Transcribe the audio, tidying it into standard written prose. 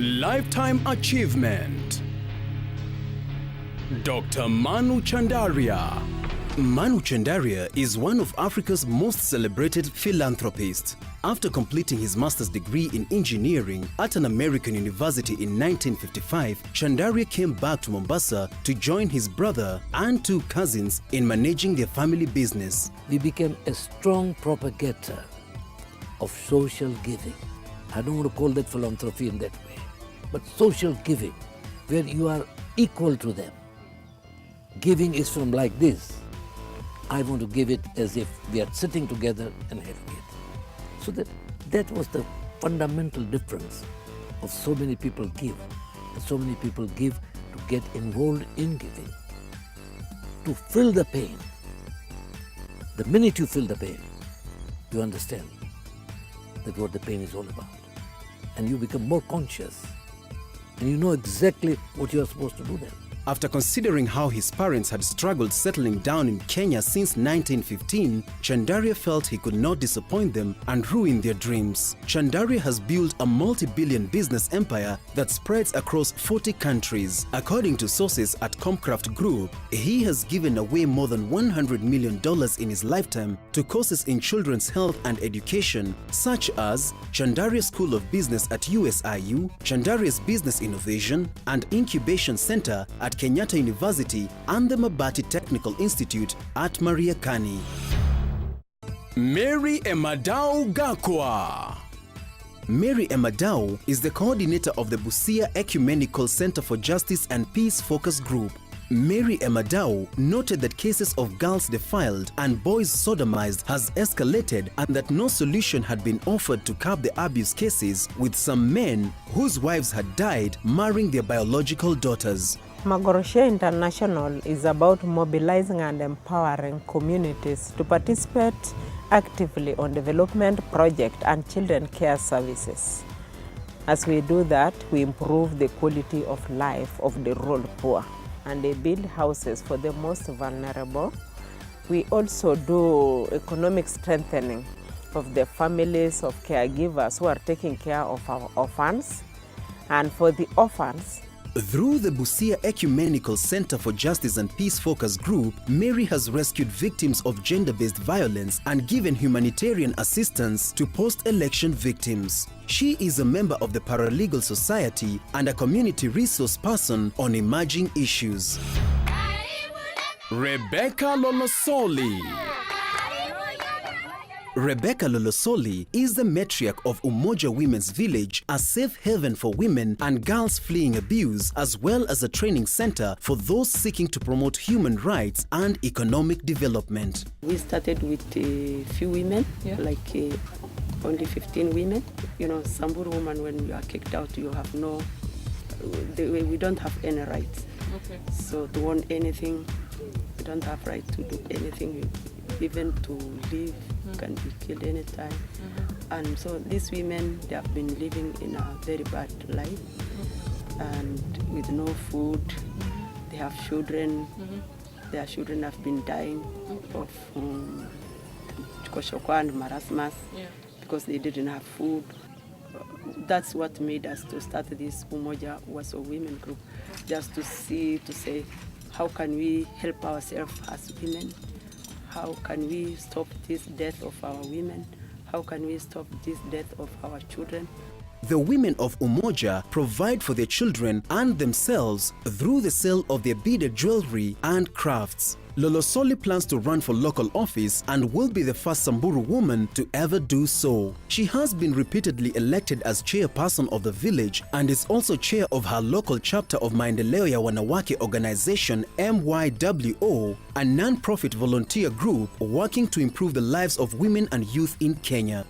Lifetime Achievement. Dr. Manu Chandaria. Manu Chandaria is one of Africa's most celebrated philanthropists. After completing his master's degree in engineering at an American university in 1955, Chandaria came back to Mombasa to join his brother and two cousins in managing their family business. We became a strong propagator of social giving. I don't want to call that philanthropy in that way, but social giving, where you are equal to them. Giving is from like this. I want to give it as if we are sitting together and having it. So that was the fundamental difference of so many people give. And so many people give to get involved in giving, to feel the pain. The minute you feel the pain, you understand that what the pain is all about. And you become more conscious. And you know exactly what you are supposed to do then. After considering how his parents had struggled settling down in Kenya since 1915, Chandaria felt he could not disappoint them and ruin their dreams. Chandaria has built a multi-billion business empire that spreads across 40 countries. According to sources at Comcraft Group, he has given away more than $100 million in his lifetime to causes in children's health and education, such as Chandaria School of Business at USIU, Chandaria's Business Innovation and Incubation Center at Kenyatta University and the Mabati Technical Institute at Mariakani. Mary Emadau Gakwa. Mary Emadau is the coordinator of the Busia Ecumenical Center for Justice and Peace Focus Group. Mary Emadau noted that cases of girls defiled and boys sodomized has escalated and that no solution had been offered to curb the abuse cases, with some men whose wives had died marrying their biological daughters. Magoroshia International is about mobilizing and empowering communities to participate actively on development projects and children care services. As we do that, we improve the quality of life of the rural poor, and they build houses for the most vulnerable. We also do economic strengthening of the families of caregivers who are taking care of our orphans. And for the orphans, through the Busia Ecumenical Center for Justice and Peace Focus Group, Mary has rescued victims of gender-based violence and given humanitarian assistance to post-election victims. She is a member of the Paralegal Society and a community resource person on emerging issues. Rebecca Lolosoli. Rebecca Lolosoli is the matriarch of Umoja Women's Village, a safe haven for women and girls fleeing abuse, as well as a training center for those seeking to promote human rights and economic development. We started with a few women, only 15 women. You know, Samburu woman, when you are kicked out, you have we don't have any rights. Okay. So to want anything, we don't have right to do anything. Even to live, can be killed anytime. And so these women, they have been living in a very bad life and with no food. They have children. Their children have been dying of Koshokwa and marasmus because they didn't have food. That's what made us to start this Umoja Waso Women Group, just to say, how can we help ourselves as women? How can we stop this death of our women? How can we stop this death of our children? The women of Umoja provide for their children and themselves through the sale of their beaded jewelry and crafts. Lolosoli plans to run for local office and will be the first Samburu woman to ever do so. She has been repeatedly elected as chairperson of the village and is also chair of her local chapter of Maendeleo ya Wanawake organization MYWO, a non-profit volunteer group working to improve the lives of women and youth in Kenya.